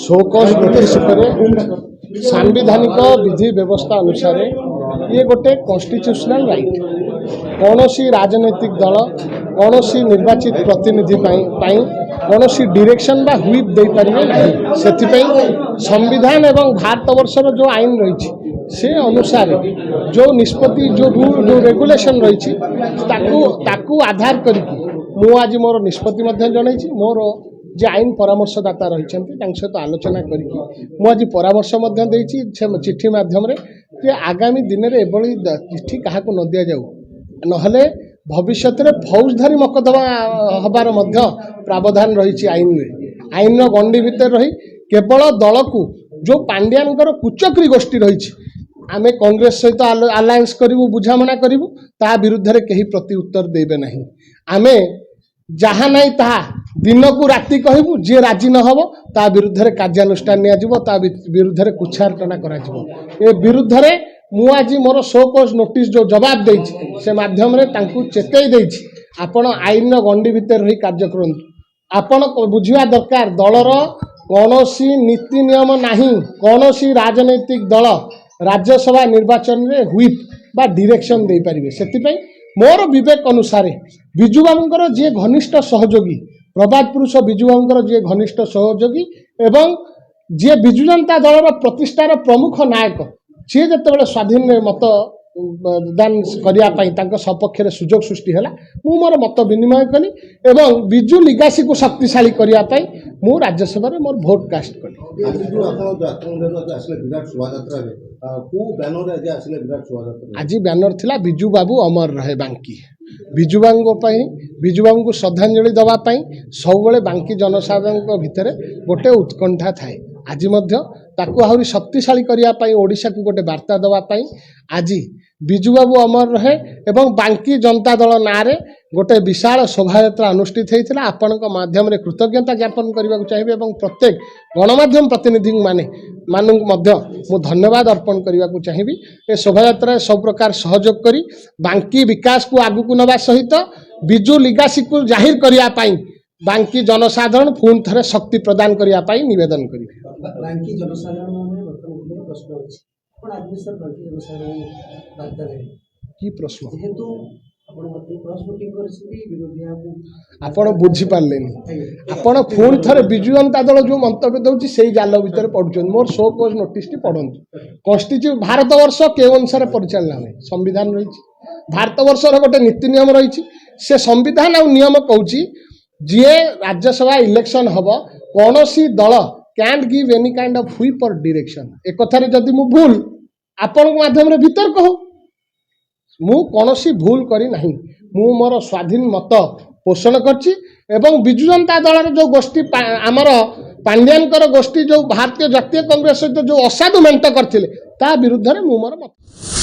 शोकज notice सांविधानिक विधि व्यवस्था अनुसार ये गोटे कॉन्स्टिट्यूशनल राइट कौन राजनैतिक दल कौन निर्वाचित प्रतिनिधि कौन डिरेक्शन बा व्हिप दे पारिबे नहीं से संविधान एवं भारत वर्षर जो आईन रही से अनुसार जो निष्पत्ति जो रूल जो रेगुलेशन रही ताकू आधार करके मु आज मोर निष्पत्ति जन मोर जे आईन परामर्शदाता रही सहित आलोचना करके आज परामर्श चिट्ठी माध्यम जे आगामी दिन में एभली चिट्ठी क्या न दि जाऊ नहले भविष्य में फौजदारी मकदमा हबार प्रावधान रही आईन गंडी भितर रही केवल दल को जो पांड्यानकर कुचक्री गोष्ठी रही आमे कांग्रेस सहित अलायंस करू बुझामणा करू ता विरुद्ध में कहीं प्रति उत्तर देबे नहीं आमे जहाँ नहीं ताहा दिन को राति कहबू जे राजी न हो ता विरुद्ध में कार्यानुष्ठान ता विरुद्ध में कुछारटना करा विरुद्ध में मु आज मोर शोकज नोटिस जो जवाब देछि से माध्यम रे तांकु चेतई देछि आपण आईन गंडी भितर रही कार्य करंतु आपण बुझिया दरकार दलर कौनसी नीति नियम नाही कौनसी राजनैतिक दल राज्यसभा निर्वाचन में व्हिप बा डायरेक्शन दे पारिबे सेति मोर विवेक अनुसार बिजु बाबूंकर जे घनिष्ठ सहयोगी प्रभात पुरुष बिजु बाबूंकर जे घनिष्ठ सहयोगी एवं जे बिजु जनता दलर प्रतिष्ठार प्रमुख नायक सी जिते स्वाधीन मत दान करने सपक्ष सुजोग सृष्टि है मु मोर मत विनिमय कली एवं बिजु लिगासी को शक्तिशाली करने मु राज्यसभा मोर भोट कास्ट कली। आज बैनर थिला बिजु बाबू अमर रहे बांकी बिजु बाबू बिजु बाबू को श्रद्धांजलि दवापाई सब बांकी जनसाधारण भितर गोटे उत्कंठा थाए आज ताकू आहरी शक्तिशाली करने ओडिशा को गोटे वार्ता दवापाई आज बिजु बाबू अमर रहे एवं बांकी जनता दल ना रे गोटे विशाल शोभायात्रा अनुष्ठित होता आपण माध्यम कृतज्ञता ज्ञापन करने को चाहिए और प्रत्येक गणमाध्यम प्रतिनिधि मु धन्यवाद अर्पण करने को चाहिए ए शोभायात्रा सब प्रकार सहयोग करी बांकी विकास को आगू को नवा सहित बिजु लिगासी को जाहिर करने बांकी जनसाधारण पुणी थे शक्ति प्रदान करने निवेदन करी की प्रश्न आपण बुझीपारे आपण पुणी थे विजु जनता दल जो मंतव्य दूसरी से जाल भितर पढ़ुं मोर शोकज नोटिस पढ़ु कन्स्टिट्यूशन भारत वर्ष के अनुसार परिचालना है संविधान रही भारत वर्षर गोटे नीति नियम रही से संविधान और नियम कहूँ जी राज्यसभा इलेक्शन हम कौन दल can't give any kind of whip और डायरेक्शन एक कथारे जदि मु भूल आपण माध्यम वितर्क हो मु कौनसी भूल करी नहीं मु मोर स्वाधीन मत पोषण करछि एवं बिजु जनता दल जो गोष्ठी आमर पांड्यानकर गोष्ठी जो भारतीय जातीय कांग्रेस सहित जो असाधु मेंट करथिले ता विरुद्ध में मु मोर मत